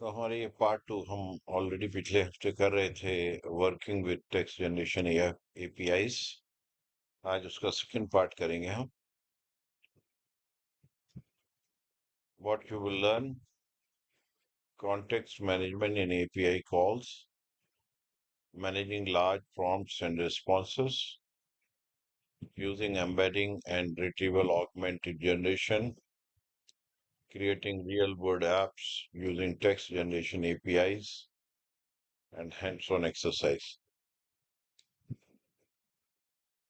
तो हमारे ये पार्ट टू हम ऑलरेडी पिछले हफ्ते कर रहे थे working with text generation APIs. आज उसका सेकंड पार्ट करेंगे हम। What you will learn: context management in API calls, managing large prompts and responses, using embedding and retrieval augmented generation, creating real world apps using text generation APIs, and hands-on exercise।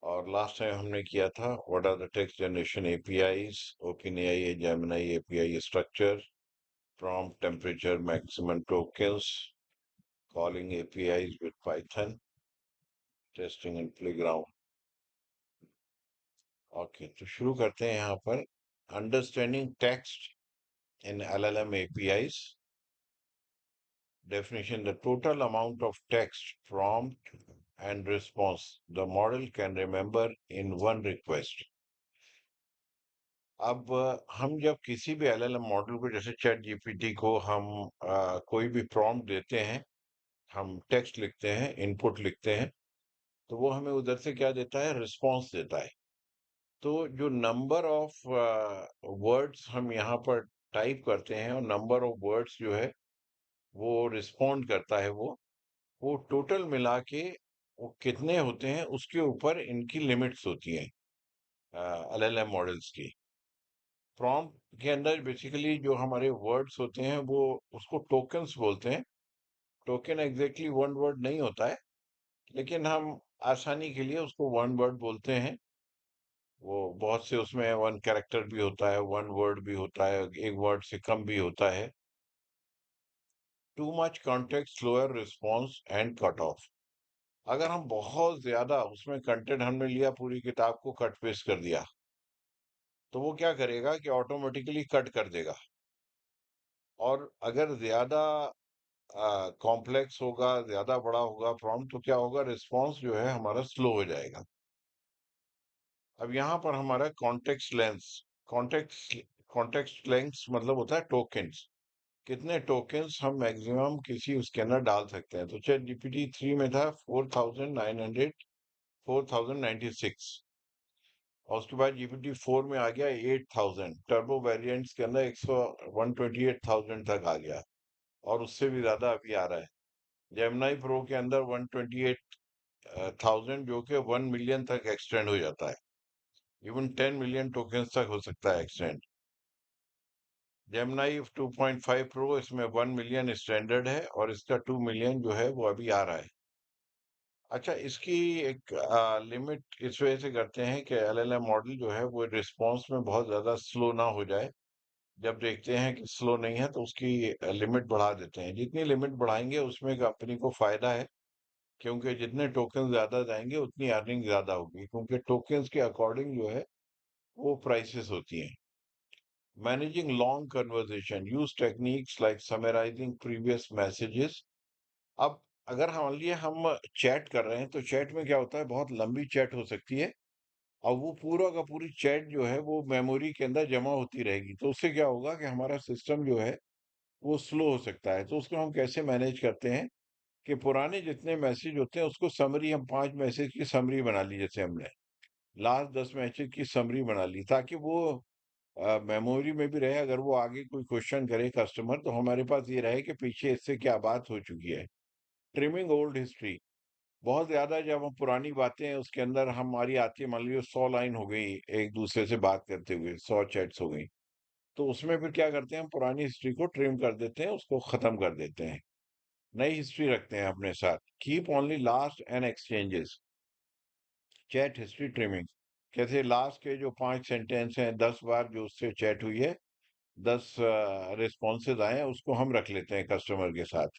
और last time हमने किया था what are the text generation APIs, OpenAI Gemini API structure, prompt temperature maximum tokens, calling APIs with Python, testing and playground। Okay, तो शुरू करते हैं यहाँ पर। Understanding text in LLM APIs। Definition: the total amount of text, prompt and response the model can remember in one request। अब हम जब किसी भी LLM मॉडल को, जैसे चैट जीपीटी को, हम कोई भी प्रॉम्प्ट देते हैं, हम टेक्स्ट लिखते हैं, इनपुट लिखते हैं, तो वो हमें उधर से क्या देता है? रिस्पॉन्स देता है। तो जो नंबर ऑफ वर्ड्स हम यहाँ पर टाइप करते हैं और नंबर ऑफ वर्ड्स जो है वो रिस्पॉन्ड करता है, वो टोटल मिला के वो कितने होते हैं उसके ऊपर इनकी लिमिट्स होती हैं LLM मॉडल्स की। प्रॉम्प्ट के अंदर बेसिकली जो हमारे वर्ड्स होते हैं वो उसको टोकन्स बोलते हैं। टोकन एग्जैक्टली वन वर्ड नहीं होता है, लेकिन हम आसानी के लिए उसको वन वर्ड बोलते हैं। वो बहुत से उसमें वन कैरेक्टर भी होता है, वन वर्ड भी होता है, एक वर्ड से कम भी होता है। Too much context, slower response and cut off. अगर हम बहुत ज्यादा उसमें कंटेंट हमने लिया, पूरी किताब को कट पेस्ट कर दिया, तो वो क्या करेगा कि ऑटोमेटिकली कट कर देगा। और अगर ज्यादा कॉम्प्लेक्स होगा, ज्यादा बड़ा होगा प्रॉम्प्ट, तो क्या होगा? रिस्पॉन्स जो है हमारा स्लो हो जाएगा। अब यहाँ पर हमारा context lens, context context lens मतलब होता है टोकन्स। कितने टोकन्स हम मैक्सिमम किसी उसके अंदर डाल सकते हैं। तो चैट जीपीटी 3 में था 4,96, और उसके बाद जीपीटी 4 में आ गया 8,000। टर्बो वेरिएंट्स के अंदर 128,000 तक आ गया, और उससे भी ज्यादा अभी आ रहा है। जेमिनी प्रो के अंदर 128,000, जो कि 1 मिलियन तक एक्सटेंड हो जाता है। इवन 10 मिलियन टोकन्स तक हो सकता है एक्सटेंड। जेमिनी 2.5 प्रो, इसमें 1 मिलियन स्टैंडर्ड है, और इसका 2 मिलियन जो है वो अभी आ रहा है। अच्छा, इसकी एक लिमिट इस वजह से करते हैं कि LLM मॉडल जो है वो रिस्पॉन्स में बहुत ज्यादा स्लो ना हो जाए। जब देखते हैं कि स्लो नहीं है तो उसकी लिमिट बढ़ा देते हैं। जितनी लिमिट बढ़ाएंगे उसमें कंपनी को फायदा है, क्योंकि जितने टोकन ज्यादा जाएंगे उतनी अर्निंग ज्यादा होगी, क्योंकि टोकन्स के अकॉर्डिंग जो है वो प्राइसेस होती हैं। Managing long conversation, use techniques like summarising previous messages. अब अगर मान लिए हम चैट कर रहे हैं, तो चैट में क्या होता है? बहुत लंबी चैट हो सकती है, और वो पूरा का पूरी चैट जो है वो मेमोरी के अंदर जमा होती रहेगी। तो उससे क्या होगा कि हमारा सिस्टम जो है वो स्लो हो सकता है। तो उसको हम कैसे मैनेज करते हैं कि पुराने जितने मैसेज होते हैं उसको समरी, हम 5 मैसेज की समरी बना ली, जैसे हमने लास्ट 10 मैसेज की समरी बना ली, ताकि वो मेमोरी में भी रहे। अगर वो आगे कोई क्वेश्चन करे कस्टमर, तो हमारे पास ये रहे कि पीछे इससे क्या बात हो चुकी है। ट्रिमिंग ओल्ड हिस्ट्री, बहुत ज्यादा जब हम पुरानी बातें उसके अंदर हमारी आती है, मान लीजिए 100 लाइन हो गई एक दूसरे से बात करते हुए, 100 चैट्स हो गई, तो उसमें फिर क्या करते हैं? हम पुरानी हिस्ट्री को ट्रिम कर देते हैं, उसको खत्म कर देते हैं, नई हिस्ट्री रखते हैं अपने साथ। Keep only last and exchanges, chat history trimming. कैसे? लास्ट के जो 5 सेंटेंस हैं, 10 बार जो उससे चैट हुई है, 10 रिस्पॉन्सेज आए हैं, उसको हम रख लेते हैं कस्टमर के साथ।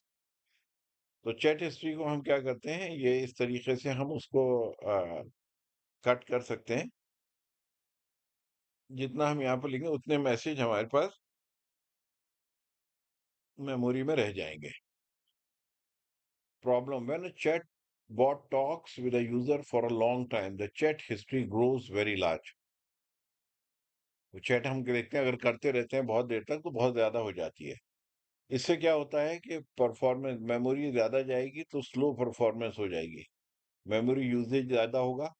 तो चैट हिस्ट्री को हम क्या करते हैं, ये इस तरीके से हम उसको कट कर सकते हैं। जितना हम यहाँ पर लिखेंगे उतने मैसेज हमारे पास मेमोरी में रह जाएंगे। Problem: when a chat bot talks with a user for a long time, the chat history grows very large। वो चैट हम देखते हैं, अगर करते रहते हैं बहुत देर तक, तो बहुत ज्यादा हो जाती है। इससे क्या होता है कि परफॉर्मेंस, मेमोरी ज़्यादा जाएगी तो स्लो परफॉर्मेंस हो जाएगी, मेमोरी यूसेज ज़्यादा होगा।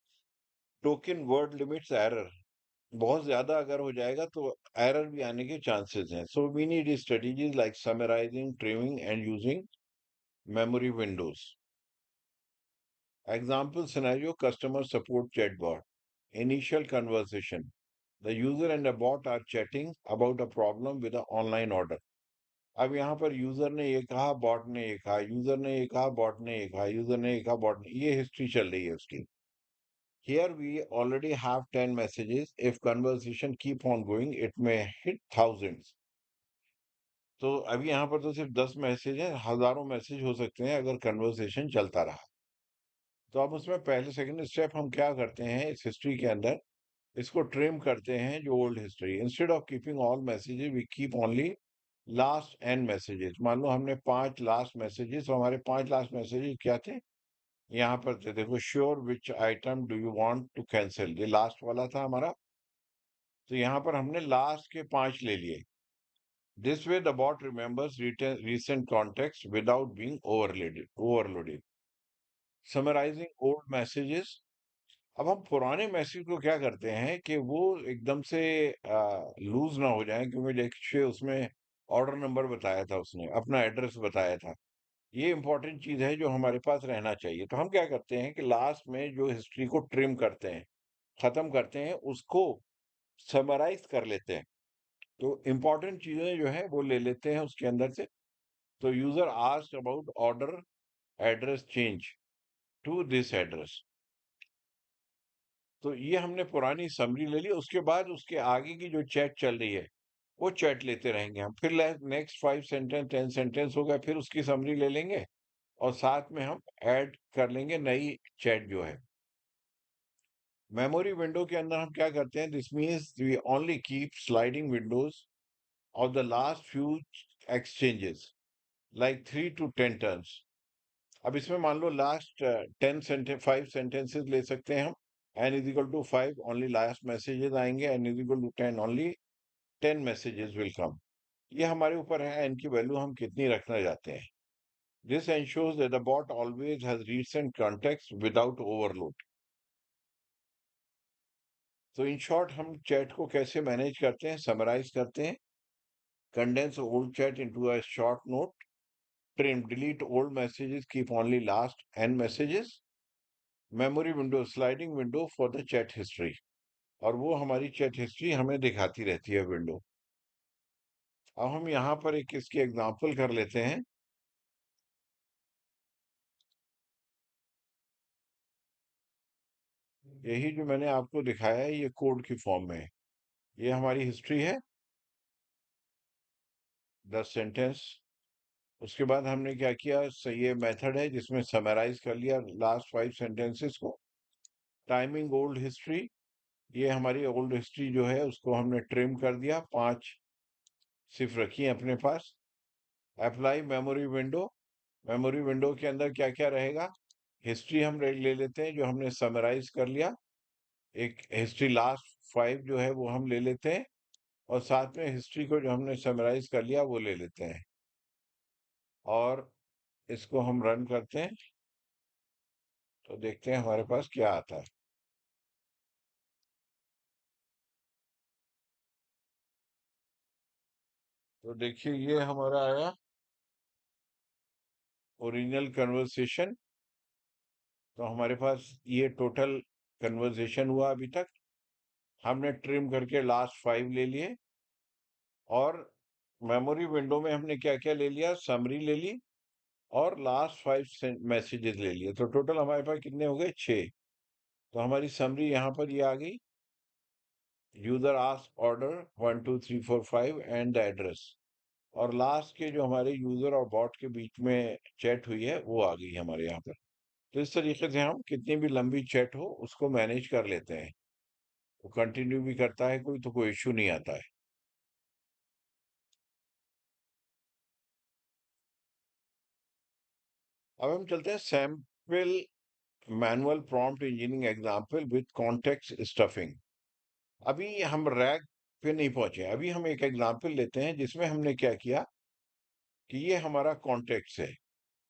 टोकन वर्ड लिमिट्स एरर, बहुत ज़्यादा अगर हो जाएगा तो एरर भी आने के चांसेस हैं। So we need strategies like summarising, trimming and using memory windows. Example scenario: customer support chatbot. Initial conversation: the user and a bot are chatting about a problem with an online order. अब यहाँ पर user ने ये कहा, bot ने ये कहा, user ने ये कहा, बॉट ने ये कहा, यूजर ने ये कहा, बॉट ने, ये हिस्ट्री चल रही है उसकी। Here we already have 10 messages. If conversation keep on going, it may hit thousands. तो अभी यहाँ पर तो सिर्फ 10 मैसेज हैं, हजारों मैसेज हो सकते हैं अगर कन्वर्सेशन चलता रहा। तो अब उसमें पहले सेकंड स्टेप हम क्या करते हैं इस हिस्ट्री के अंदर, इसको ट्रिम करते हैं जो old history. Instead of keeping all messages we keep only last N messages. मान लो हमने 5 लास्ट मैसेजेस, तो हमारे 5 लास्ट मैसेजेस क्या थे, यहाँ पर थे, देखो, sure which item do you want to cancel, ये लास्ट वाला था हमारा। तो यहाँ पर हमने लास्ट के 5 ले लिए। This way the bot remembers recent context without being overloaded. Summarising old messages, अब हम पुराने मैसेज को क्या करते हैं कि वो एकदम से लूज ना हो जाए, क्योंकि देखिए उसमें ऑर्डर नंबर बताया था, उसने अपना एड्रेस बताया था, ये इंपॉर्टेंट चीज है जो हमारे पास रहना चाहिए। तो हम क्या करते हैं कि लास्ट में जो हिस्ट्री को ट्रिम करते हैं, खत्म करते हैं, उसको समराइज कर लेते हैं। तो इंपॉर्टेंट चीजें जो है वो ले लेते हैं उसके अंदर से। तो user asked about order address change to this address. तो ये हमने पुरानी समरी ले ली। उसके बाद उसके आगे की जो चैट चल रही है वो चैट लेते रहेंगे हम। फिर नेक्स्ट 5 सेंटेंस 10 सेंटेंस हो गए, फिर उसकी समरी ले लेंगे और साथ में हम ऐड कर लेंगे नई चैट जो है। मेमोरी विंडो के अंदर हम क्या करते हैं, this means we only keep sliding windows of the last few exchanges like 3 to 10 turns. अब इसमें मान लो लास्ट 5 सेंटेंसेस ले सकते हैं हम। n is equal to 5, only last messages आएंगे। n is equal to 10, only 10 messages will come. ये हमारे ऊपर है n की वैल्यू हम कितनी रखना चाहते हैं। This ensures that the bot always has recent context without overload. तो इन शॉर्ट हम चैट को कैसे मैनेज करते हैं, समराइज करते हैं। Condense old chat into a short note, trim delete old messages, keep only last n messages। Memory window, sliding window for the chat history, और वो हमारी चैट हिस्ट्री हमें दिखाती रहती है विंडो। अब हम यहाँ पर एक इसकी एग्जांपल कर लेते हैं। यही जो मैंने आपको दिखाया है ये कोड की फॉर्म में है। ये हमारी हिस्ट्री है, 10 सेंटेंस। उसके बाद हमने क्या किया, सही ये मेथड है जिसमें समराइज कर लिया लास्ट 5 सेंटेंसेस को। टाइमिंग ओल्ड हिस्ट्री, ये हमारी ओल्ड हिस्ट्री जो है उसको हमने ट्रिम कर दिया, 5 सिर्फ रखी है अपने पास। Apply memory window, memory window के अंदर क्या क्या रहेगा, हिस्ट्री हम ले लेते हैं जो हमने समराइज कर लिया। एक हिस्ट्री लास्ट 5 जो है वो हम ले लेते हैं, और साथ में हिस्ट्री को जो हमने समराइज कर लिया वो ले लेते हैं, और इसको हम रन करते हैं तो देखते हैं हमारे पास क्या आता है। तो देखिए ये हमारा आया ओरिजिनल कन्वर्सेशन। तो हमारे पास ये टोटल कन्वर्सेशन हुआ अभी तक। हमने ट्रिम करके लास्ट 5 ले लिए, और मेमोरी विंडो में हमने क्या क्या ले लिया, समरी ले ली और लास्ट 5 मैसेजेस ले लिए। तो टोटल हमारे पास कितने हो गए, 6। तो हमारी समरी यहाँ पर ये आ गई, user ask order 1 2 3 4 5 and the address. और लास्ट के जो हमारे यूजर और बॉट के बीच में चैट हुई है वो आ गई हमारे यहाँ पर। तो इस तरीके से हम कितनी भी लंबी चैट हो उसको मैनेज कर लेते हैं। वो कंटिन्यू भी करता है कोई, तो कोई इश्यू नहीं आता है। अब हम चलते हैं sample manual prompt engineering example with context stuffing. अभी हम रैग पे नहीं पहुंचे, अभी हम एक एग्जाम्पल लेते हैं जिसमें हमने क्या किया कि ये हमारा कॉन्टेक्स्ट है।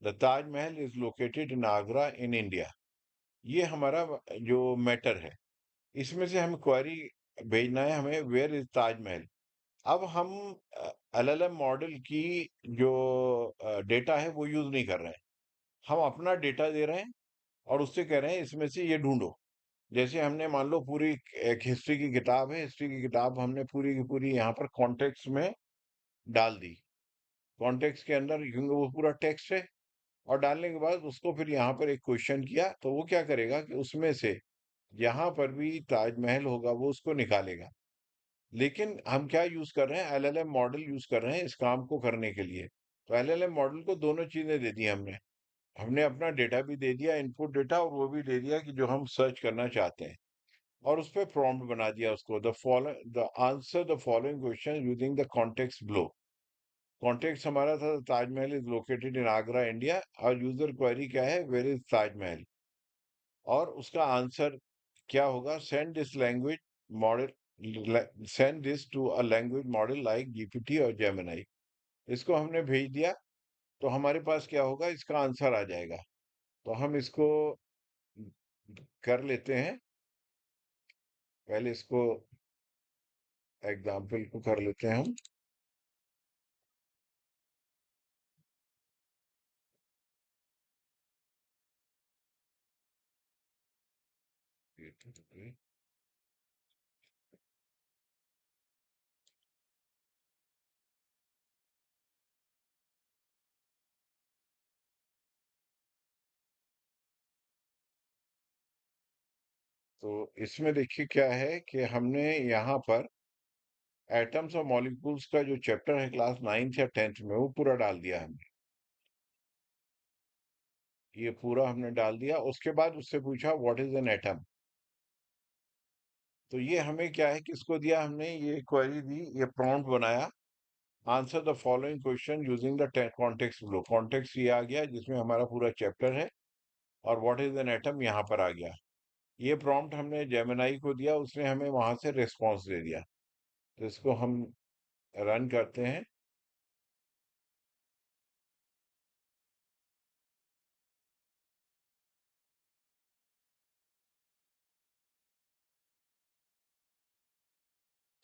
The Taj Mahal is located in Agra in India. ये हमारा जो मैटर है, इसमें से हमें क्वेरी भेजना है हमें, वेयर इज ताजमहल। अब हम एलएलएम मॉडल की जो डेटा है वो यूज नहीं कर रहे हैं, हम अपना डेटा दे रहे हैं और उससे कह रहे हैं इसमें से ये ढूंढो। जैसे हमने मान लो पूरी एक हिस्ट्री की किताब है, हिस्ट्री की किताब हमने पूरी की पूरी यहाँ पर कॉन्टेक्स्ट में डाल दी। कॉन्टेक्स्ट के अंदर क्योंकि वो पूरा टेक्स्ट है, और डालने के बाद उसको फिर यहाँ पर एक क्वेश्चन किया, तो वो क्या करेगा कि उसमें से जहां पर भी ताजमहल होगा वो उसको निकालेगा। लेकिन हम क्या यूज कर रहे हैं, एलएलएम मॉडल यूज कर रहे हैं इस काम को करने के लिए। तो एलएलएम मॉडल को दोनों चीजें दे दी हमने। हमने अपना डेटा भी दे दिया, इनपुट डेटा, और वो भी दे दिया कि जो हम सर्च करना चाहते हैं, और उस पर प्रॉम्प्ट बना दिया उसको, the answer the following question using the context blow. Context हमारा था Taj Mahal is located in Agra India, और यूजर क्वेरी क्या है, वेयर इज ताजमहल, और उसका आंसर क्या होगा, send this language model, send this to a language model like GPT और जेमिनी। इसको हमने भेज दिया, तो हमारे पास क्या होगा, इसका आंसर आ जाएगा। तो हम इसको कर लेते हैं, पहले इसको एग्जाम्पल को कर लेते हैं हम। तो इसमें देखिए क्या है कि हमने यहाँ पर एटम्स और मॉलिक्यूल्स का जो चैप्टर है क्लास 9th या 10th में, वो पूरा डाल दिया हमने। ये पूरा हमने डाल दिया, उसके बाद उससे पूछा व्हाट इज एन एटम। तो ये हमें क्या है, किसको दिया हमने, ये क्वेरी दी, ये प्रॉम्प्ट बनाया, answer the following question using the context blow. Context ये आ गया जिसमें हमारा पूरा चैप्टर है, और व्हाट इज एन एटम यहाँ पर आ गया। ये प्रॉम्प्ट हमने जेमिनाई को दिया, उसने हमें वहां से रिस्पॉन्स दे दिया। तो इसको हम रन करते हैं।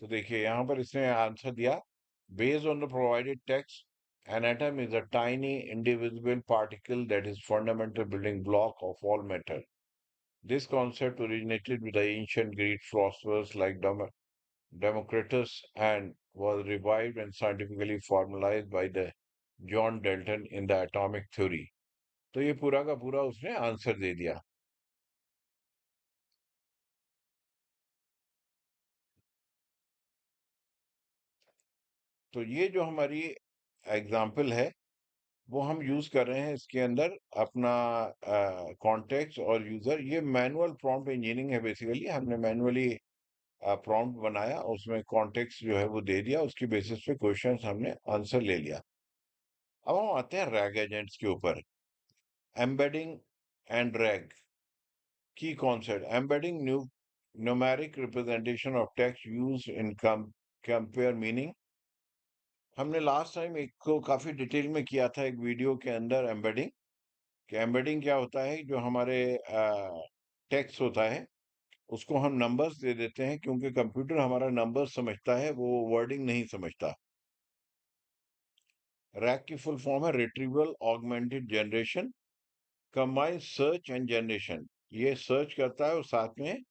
तो देखिए यहाँ पर इसने आंसर दिया, based on the provided text, an atom is a tiny indivisible particle that is fundamental building block of all matter. This concept originated with the ancient Greek philosophers like Democritus and was revived and scientifically formalized by the John Dalton in the atomic theory. तो ये पूरा का पूरा उसने answer दे दिया। तो ये जो हमारी एग्जाम्पल है, वो हम यूज कर रहे हैं इसके अंदर अपना कॉन्टेक्स्ट और यूजर। ये मैनुअल प्रॉम्प्ट इंजीनियरिंग है, बेसिकली हमने मैनुअली प्रॉम्प्ट बनाया, उसमें कॉन्टेक्स्ट जो है वो दे दिया, उसकी बेसिस पे क्वेश्चंस हमने आंसर ले लिया। अब हम आते हैं रैग एजेंट्स के ऊपर। एम्बेडिंग एंड रैग की concept. Embedding numeric representation of text use in compare meaning. हमने लास्ट टाइम एक को काफी डिटेल में किया था एक वीडियो के अंदर, एम्बेडिंग। कि एम्बेडिंग क्या होता है, जो हमारे टेक्स्ट होता है उसको हम नंबर्स दे देते हैं, क्योंकि कंप्यूटर हमारा नंबर्स समझता है, वो वर्डिंग नहीं समझता। रैक की फुल फॉर्म है retrieval augmented generation, combine search and generation. ये सर्च करता है और साथ में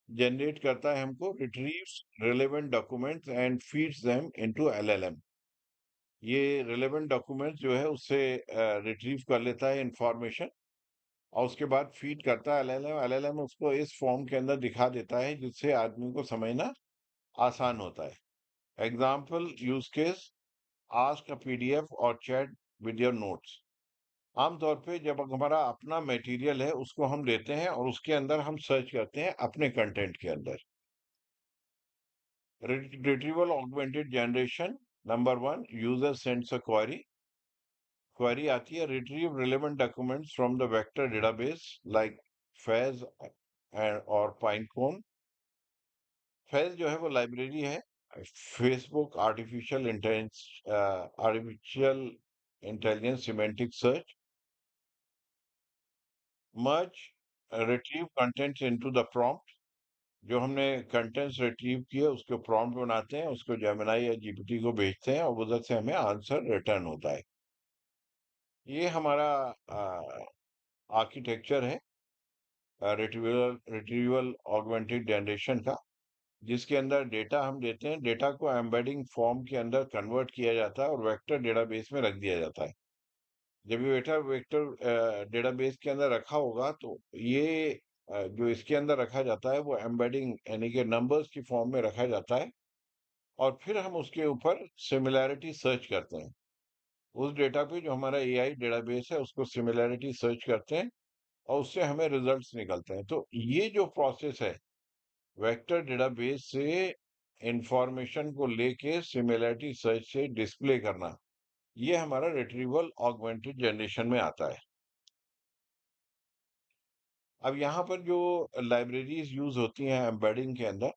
जनरेट करता है, हमको retrieves relevant documents and feeds them into LLM. ये रिलेवेंट डॉक्यूमेंट्स जो है उससे रिट्रीव कर लेता है इंफॉर्मेशन, और उसके बाद फीड करता है एलएलएम। एलएलएम उसको इस फॉर्म के अंदर दिखा देता है जिससे आदमी को समझना आसान होता है। Example use case, ask a PDF और चैट विद योर नोट्स। आमतौर पे जब हमारा अपना मटेरियल है उसको हम देते हैं और उसके अंदर हम सर्च करते हैं अपने कंटेंट के अंदर। Retrieval augmented generation, number one, user sends a query. Query आती है, retrieve relevant documents from the vector database like Faiz और पाइनकोन। फैज जो है वो लाइब्रेरी है। Facebook artificial intelligence, artificial intelligence semantic search, merge retrieve contents into the prompt. जो हमने contents retrieve किए उसको प्रॉम्प्ट बनाते हैं, उसको जेमिनी या जीपीटी को भेजते हैं और उधर से हमें आंसर रिटर्न होता है। ये हमारा आर्किटेक्चर है रिट्रीवल रिट्रीवल ऑगमेंटेड जनरेशन का, जिसके अंदर डेटा हम देते हैं, डेटा को एम्बेडिंग फॉर्म के अंदर कन्वर्ट किया जाता है और वेक्टर डेटाबेस में रख दिया जाता है। जब ये डेटा वेक्टर डेटाबेस के अंदर रखा होगा तो ये जो इसके अंदर रखा जाता है वो एम्बेडिंग यानी कि नंबर्स की फॉर्म में रखा जाता है और फिर हम उसके ऊपर सिमिलैरिटी सर्च करते हैं। उस डेटा पे जो हमारा एआई डेटाबेस है उसको सिमिलैरिटी सर्च करते हैं और उससे हमें रिजल्ट्स निकलते हैं। तो ये जो प्रोसेस है वेक्टर डेटाबेस से इंफॉर्मेशन को लेके सिमिलैरिटी सर्च से डिस्प्ले करना, ये हमारा रिट्रीवल ऑगमेंटेड जनरेशन में आता है। अब यहाँ पर जो लाइब्रेरीज यूज होती हैं एम्बेडिंग के अंदर,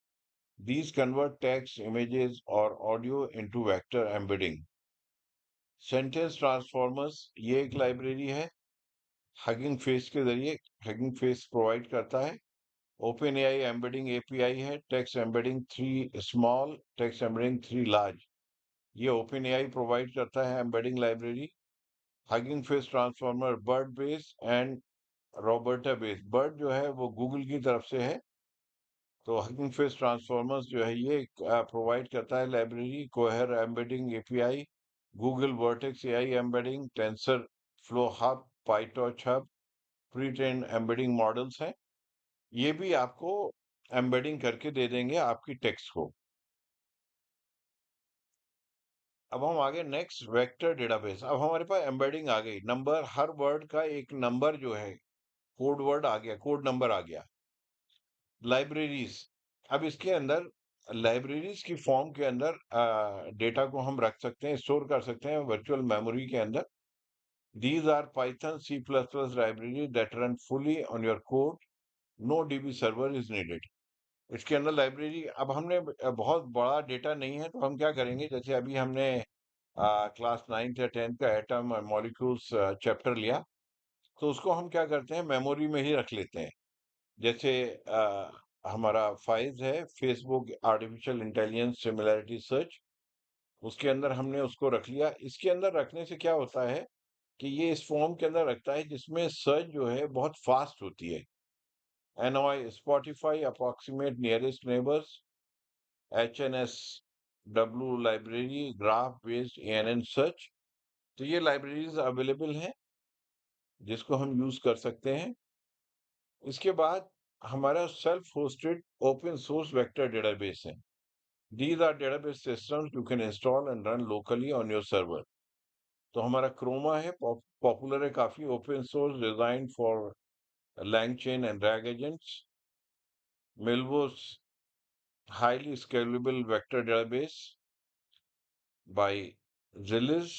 दीज कन्वर्ट टेक्स्ट, इमेजेस और audio into vector embedding. Sentence transformers ये एक लाइब्रेरी है, हगिंग फेस के जरिए हगिंग फेस प्रोवाइड करता है। ओपन एआई एम्बेडिंग एपीआई है, text embedding 3 small, text embedding 3 large. ये ओपन एआई प्रोवाइड करता है embedding library. Hugging Face transformer BERT base and RoBERTa base. BERT जो है वो गूगल की तरफ से है, तो हगिंग फेस ट्रांसफॉर्मर्स जो है ये प्रोवाइड करता है library. Cohere embedding API, Google Vertex AI embedding, TensorFlow hub, PyTorch hub, pre train embedding models हैं। ये भी आपको एम्बेडिंग करके दे देंगे आपकी टेक्स्ट को। अब हम आगे नेक्स्ट वेक्टर डेटाबेस। अब हमारे पास एम्बेडिंग आ गई, नंबर, हर वर्ड का एक नंबर जो है, कोड वर्ड आ गया, कोड नंबर आ गया। लाइब्रेरीज, अब इसके अंदर लाइब्रेरीज की फॉर्म के अंदर डेटा को हम रख सकते हैं, स्टोर कर सकते हैं वर्चुअल मेमोरी के अंदर। These are Python C plus plus library that run fully on your code, no DB server is needed. इसके अंदर लाइब्रेरी, अब हमने बहुत बड़ा डेटा नहीं है तो हम क्या करेंगे, जैसे अभी हमने क्लास 9th या 10th का एटम और मॉलिक्यूल्स चैप्टर लिया, तो उसको हम क्या करते हैं मेमोरी में ही रख लेते हैं। जैसे हमारा फाइल्स है Facebook artificial intelligence similarity search, उसके अंदर हमने उसको रख लिया। इसके अंदर रखने से क्या होता है कि ये इस फॉर्म के अंदर रखता है जिसमें सर्च जो है बहुत फास्ट होती है। NY Spotify approximate nearest neighbours, HNS W library graph based ANN search. तो ये लाइब्रेरीज अवेलेबल हैं जिसको हम यूज कर सकते हैं। इसके बाद हमारा self hosted open source vector database है। These are database systems you can install and run locally on your server. तो हमारा क्रोमा है, पॉपुलर है काफी, open source, design for LangChain and RAG agents. Milvus, highly scalable vector database by Zilis.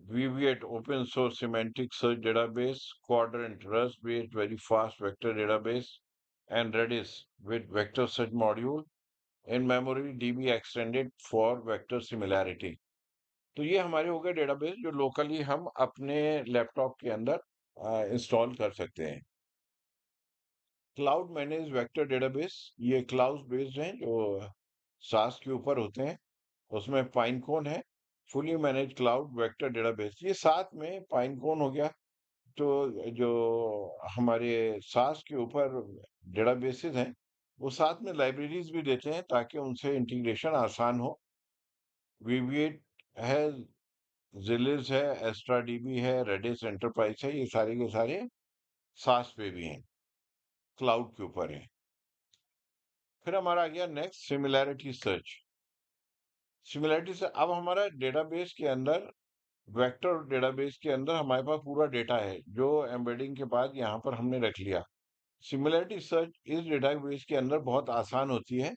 Viviet, open source semantic search database. Quadrant, Rust-based very fast vector database. And Redis with vector search module. In memory, DB extended for vector similarity. तो ये हमारे हो गए database जो locally हम अपने laptop के अंदर इंस्टॉल कर सकते हैं। क्लाउड मैनेज वेक्टर डेटाबेस, ये क्लाउड बेस्ड हैं जो सास के ऊपर होते हैं। उसमें पाइनकोन है, fully manage cloud vector database. ये साथ में पाइनकोन हो गया, तो जो हमारे सास के ऊपर डेटाबेसेस हैं वो साथ में लाइब्रेरीज भी देते हैं ताकि उनसे इंटीग्रेशन आसान हो। वीविएट है, जिलिस है, एस्ट्राडीबी है, रेडिस एंटरप्राइज है, ये सारे के सारे सास पे भी हैं, क्लाउड के ऊपर है। फिर हमारा आ गया नेक्स्ट सिमिलैरिटी सर्च। सिमिलैरिटी से अब हमारा डेटाबेस के अंदर, वेक्टर डेटाबेस के अंदर हमारे पास पूरा डेटा है जो एम्बेडिंग के बाद यहाँ पर हमने रख लिया। सिमिलैरिटी सर्च इस डेटाबेस के अंदर बहुत आसान होती है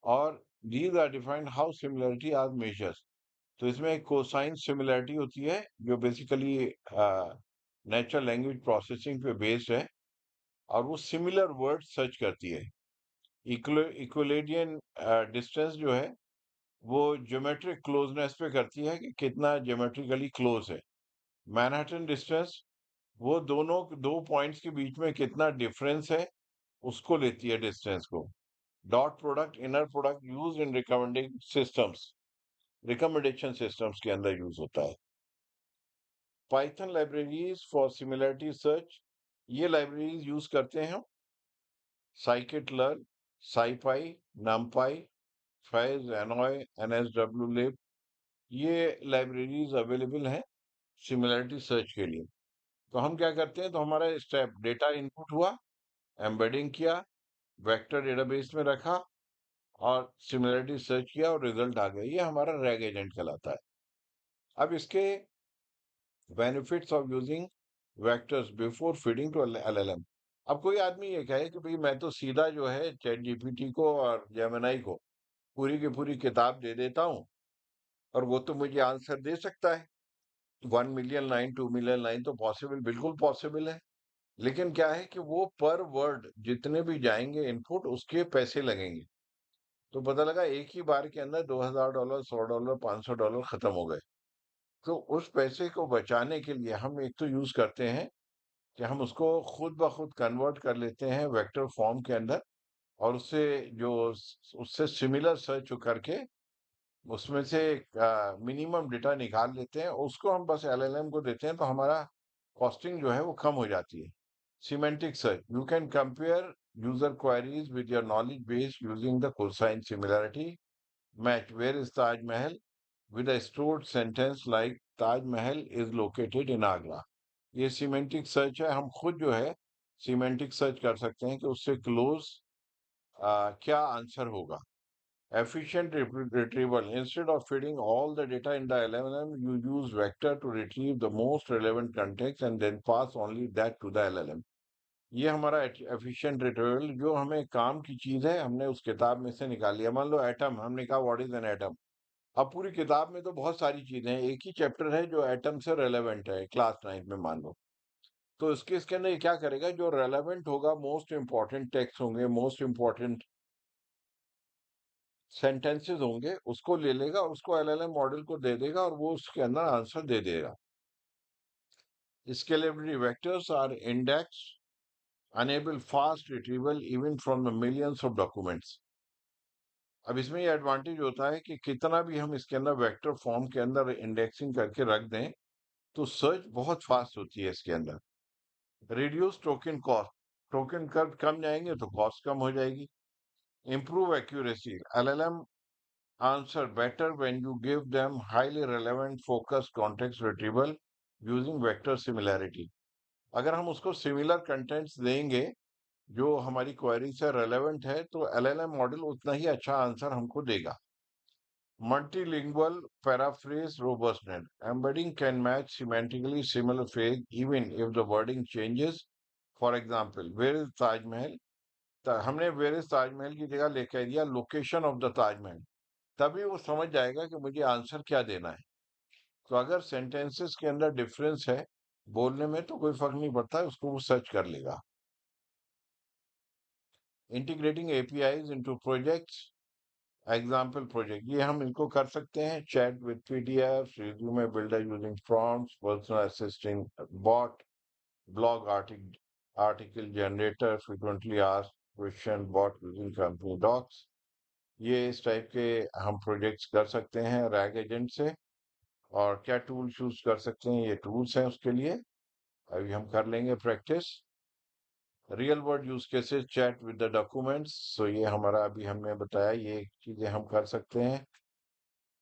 और these are defined how similarity are measures. तो इसमें एक कोसाइन सिमिलैरिटी होती है जो बेसिकली नेचुरल लैंग्वेज प्रोसेसिंग पे बेस्ड है और वो सिमिलर वर्ड सर्च करती है। इक्विलेडियन डिस्टेंस जो है वो ज्योमेट्रिक क्लोजनेस पे करती है कि कितना ज्योमेट्रिकली क्लोज है। मैनहट्टन डिस्टेंस वो दोनों 2 पॉइंट्स के बीच में कितना डिफरेंस है, उसको लेती है डिस्टेंस को। Dot product, inner product used in recommendation systems के अंदर यूज होता है। Python libraries for similarity search, ये लाइब्रेरीज यूज करते हैं scikit learn, SciPy, NumPy, Faiss, Annoy, NSWlib, ये लाइब्रेरीज अवेलेबल हैं सिमिलरिटी सर्च के लिए। तो हम क्या करते हैं, तो हमारा स्टेप डेटा इनपुट हुआ, एम्बेडिंग किया, वेक्टर डेटाबेस में रखा और सिमिलरिटी सर्च किया और रिजल्ट आ गया। ये हमारा रैग एजेंट कहलाता है। अब इसके benefits of using vectors before feeding to LLM. अब कोई आदमी ये कहे कि भाई मैं तो सीधा जो है चैट जीपीटी को और जेमिनी को पूरी की पूरी किताब दे देता हूँ और वो तो मुझे आंसर दे सकता है। 1 मिलियन लाइन, 2 मिलियन लाइन तो पॉसिबल, बिल्कुल पॉसिबल है। लेकिन क्या है कि वो पर वर्ड जितने भी जाएंगे इनपुट, उसके पैसे लगेंगे। तो पता लगा एक ही बार के अंदर $2000, $100, $500 खत्म हो गए। तो उस पैसे को बचाने के लिए हम एक तो यूज करते हैं कि हम उसको खुद ब खुद कन्वर्ट कर लेते हैं वेक्टर फॉर्म के अंदर, और उससे जो उससे सिमिलर सर्च करके उसमें से मिनिमम डेटा निकाल लेते हैं, उसको हम बस एलएलएम को देते हैं, तो हमारा कॉस्टिंग जो है वो कम हो जाती है। Semantic search, you can compare user queries with your knowledge base using the cosine similarity match, where is Taj Mahal, with a stored sentence like Taj Mahal is located in Agra। ये सीमेंटिक सर्च है, हम खुद जो है semantic search कर सकते हैं कि उससे क्लोज क्या आंसर होगा। Efficient retrieval, instead of feeding all the data in the LLM, you use vector to retrieve the most relevant context and then pass only that to the LLM। ये हमारा efficient retrieval, जो हमें काम की चीज है हमने उस किताब में से निकाल लिया। मान लो एटम, हमने कहा व्हाट इज एन एटम। अब पूरी किताब में तो बहुत सारी चीजें हैं, एक ही चैप्टर है जो एटम से रेलेवेंट है क्लास 9 में मान लो। तो इसके अंदर ये क्या करेगा, जो रेलेवेंट होगा, मोस्ट इंपॉर्टेंट टेक्स्ट होंगे, मोस्ट इंपॉर्टेंट सेंटेंसेस होंगे, उसको ले लेगा और उसको एलएलएम मॉडल को दे देगा और वो उसके अंदर आंसर दे देगा। Scalability, vectors are index enable fast retrieval even from the millions of documents। अब इसमें ये एडवांटेज होता है कि कितना भी हम इसके अंदर वेक्टर फॉर्म के अंदर इंडेक्सिंग करके रख दें, तो सर्च बहुत फास्ट होती है इसके अंदर। रिड्यूस टोकन कॉस्ट, टोकन कर कम जाएंगे तो कॉस्ट कम हो जाएगी। Improve accuracy, LLM answer better when you give them highly relevant focused context retrieval using vector similarity. अगर हम उसको सिमिलर कंटेंट्स देंगे जो हमारी क्वेरी से रेलेवेंट है, तो एलएलएम मॉडल उतना ही अच्छा आंसर हमको देगा। Multilingual paraphrase robustness. Embedding can match semantically similar phrase even if the wording changes. For example, where is Taj Mahal? हमने where is Taj Mahal की जगह लेकर दिया लोकेशन ऑफ द ताजमहल, तभी वो समझ जाएगा कि मुझे आंसर क्या देना है। तो अगर सेंटेंसेस के अंदर डिफरेंस है बोलने में, तो कोई फर्क नहीं पड़ता है, उसको वो सर्च कर लेगा। Integrating APIs into projects, example project, ये हम इनको कर सकते हैं। Chat with PDF, resume builder using prompts, personal assistant bot, blog article generator, frequently asked question bot using company docs. ये इस टाइप के हम प्रोजेक्ट्स कर सकते हैं रैग एजेंट से। और क्या टूल्स यूज कर सकते हैं, ये टूल्स हैं उसके लिए, अभी हम कर लेंगे practice. Real word use cases, chat with the documents, so ये हमारा अभी हमने बताया, ये चीजें हम कर सकते हैं।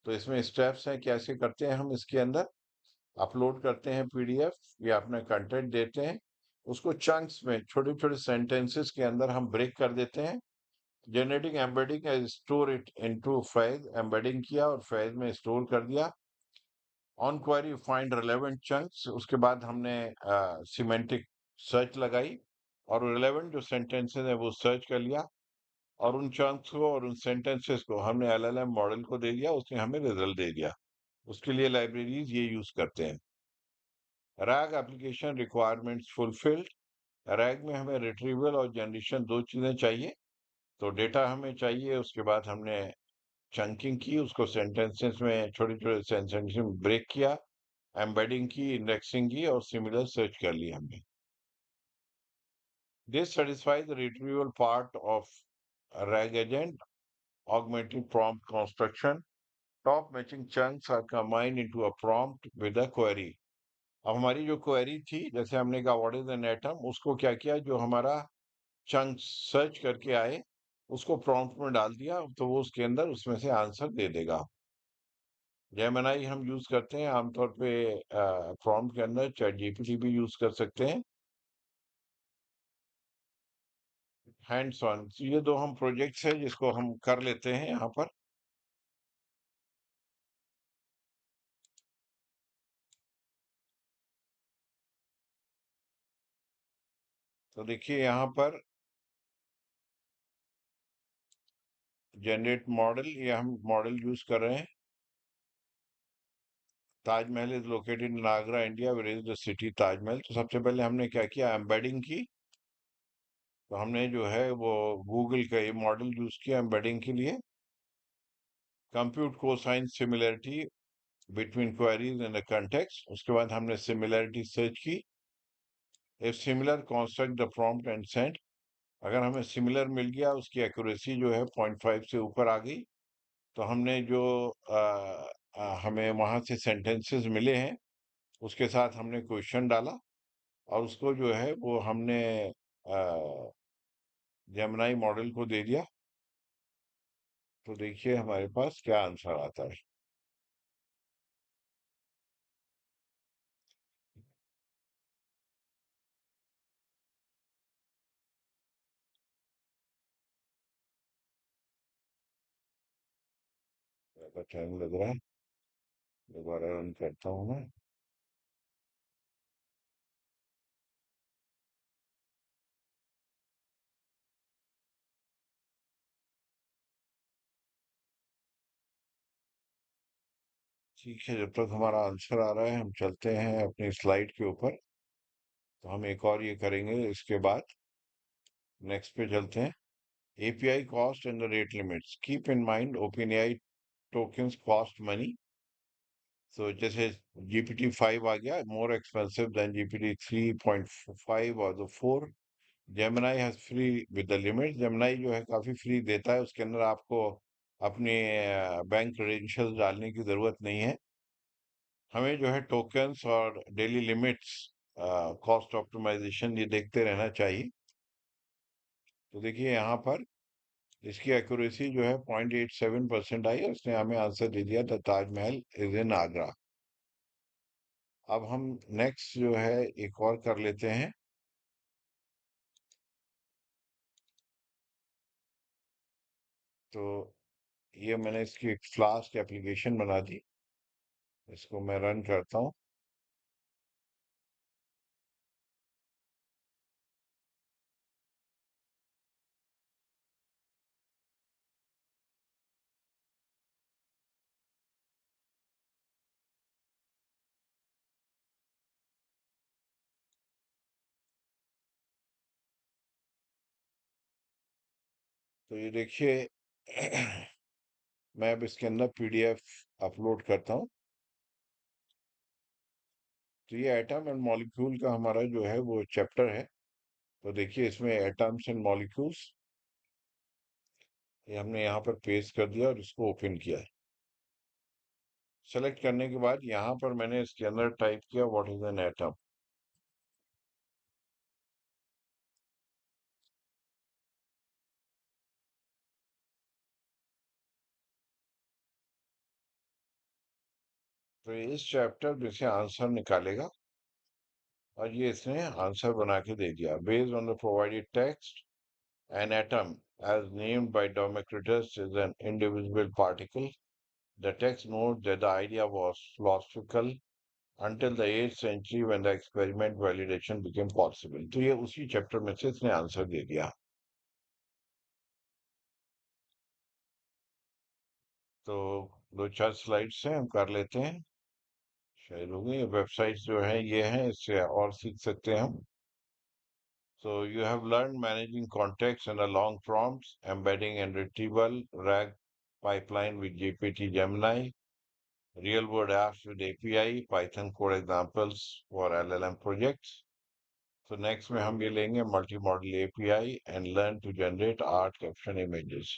तो इसमें स्टेप्स हैं कैसे करते हैं हम, इसके अंदर अपलोड करते हैं पीडीएफ या अपना कंटेंट देते हैं, उसको चंक्स में छोटे छोटे सेंटेंसेस के अंदर हम ब्रेक कर देते हैं। Generating embedding, store it into phase, embedding किया और फेज में स्टोर कर दिया। On query find relevant chunks, उसके बाद हमने सिमेंटिक सर्च लगाई और रिलेवेंट जो सेंटेंसेस है वो सर्च कर लिया, और उन चंक्स को और उन सेंटेंसेस को हमने एलएलएम मॉडल को दे दिया, उसने हमें रिजल्ट दे दिया। उसके लिए लाइब्रेरीज ये यूज करते हैं। Rag application requirements fulfilled, rag में हमें रिट्रीवल और जनरेशन दो चीजें चाहिए। तो डेटा हमें चाहिए, उसके बाद हमने चंकिंग की, उसको सेंटेंसेस में छोटे-छोटे सेंटेंसेस में ब्रेक किया, एम्बेडिंग की, इंडेक्सिंग की और सिमिलर सर्च कर लिया हमने। This satisfies the retrieval part of a RAG agent, augmenting prompt construction. Top matching chunks are combined into a prompt with a query. अब हमारी जो क्वेरी थी, जैसे हमने कहा व्हाट इज एन एटम, उसको क्या किया, जो हमारा चंक सर्च करके आए उसको प्रॉम्प्ट में डाल दिया, तो वो उसके अंदर उसमें से आंसर दे देगा। जेमिनाई हम यूज करते हैं आमतौर पे प्रॉम्प्ट के अंदर, चैट जीपीटी भी यूज कर सकते हैं। हैंड्स ऑन, ये दो हम प्रोजेक्ट्स हैं जिसको हम कर लेते हैं यहाँ पर। तो देखिए यहाँ पर जनरेट मॉडल, ये हम मॉडल यूज कर रहे हैं। Taj Mahal is located in Agra India, where is the city Taj Mahal. तो सबसे पहले हमने क्या किया, एम्बेडिंग की। तो हमने जो है वो गूगल का ये मॉडल यूज किया एम्बेडिंग के लिए। Compute cosine similarity between queries in the context, उसके बाद हमने सिमिलरिटी सर्च की। If similar construct the prompt and send, अगर हमें सिमिलर मिल गया, उसकी एक्यूरेसी जो है 0.5 से ऊपर आ गई, तो हमने जो हमें वहां से सेंटेंसेस मिले हैं उसके साथ हमने क्वेश्चन डाला और उसको जो है वो हमने जेमिनाई मॉडल को दे दिया। तो देखिए हमारे पास क्या आंसर आता है। ज़्यादा टाइम लग रहा है, दोबारा रन करता हूँ मैं। ठीक है, जब तक हमारा आंसर आ रहा है हम चलते हैं अपनी स्लाइड के ऊपर। तो हम एक और ये करेंगे इसके बाद, नेक्स्ट पे चलते हैं। API cost and the rate limits, keep in mind OpenAI tokens cost money. तो जैसे जीपीटी 5 आ गया, मोर एक्सपेंसिव देन जीपीटी 3.5 और the 4। Gemini has free with the limit, Gemini जो है काफी फ्री देता है, उसके अंदर आपको अपने बैंक क्रेडेंशियल्स डालने की जरूरत नहीं है। हमें जो है टोकन्स और डेली लिमिट्स, कॉस्ट ऑप्टिमाइजेशन ये देखते रहना चाहिए। तो देखिए यहाँ पर इसकी एक्यूरेसी जो है 0.87% आई, और उसने हमें आंसर दे दिया the Taj Mahal is in Agra. अब हम नेक्स्ट जो है एक और कर लेते हैं। तो ये मैंने इसकी एक फ्लास्क एप्लीकेशन बना दी, इसको मैं रन करता हूँ। तो ये देखिए मैं अब इसके अंदर पीडीएफ अपलोड करता हूँ। तो ये एटम एंड मॉलिक्यूल का हमारा जो है वो चैप्टर है। तो देखिए इसमें एटम्स एंड मॉलिक्यूल्स, ये हमने यहाँ पर पेस्ट कर दिया और इसको ओपन किया है। सेलेक्ट करने के बाद यहाँ पर मैंने इसके अंदर टाइप किया व्हाट इज एन एटम। तो इस चैप्टर में से आंसर निकालेगा, और ये इसने आंसर बना के दे दिया। Based on the provided text, an atom as named by Democritus is an indivisible particle. The text notes that the idea was philosophical until the 8th century when the experiment validation became possible. तो ये उसी chapter में से इसने answer दे दिया। तो दो चार स्लाइड्स हैं, हम कर लेते हैं, शायद हो गई। वेबसाइट्स जो है ये हैं, इससे और सीख सकते हैं हम। So you have learned managing context and a long prompts, embedding and retrieval, RAG pipeline with GPT Gemini, real world apps with API, Python code examples for LLM projects. So next में हम ये लेंगे multi-model API and learn to generate art caption images.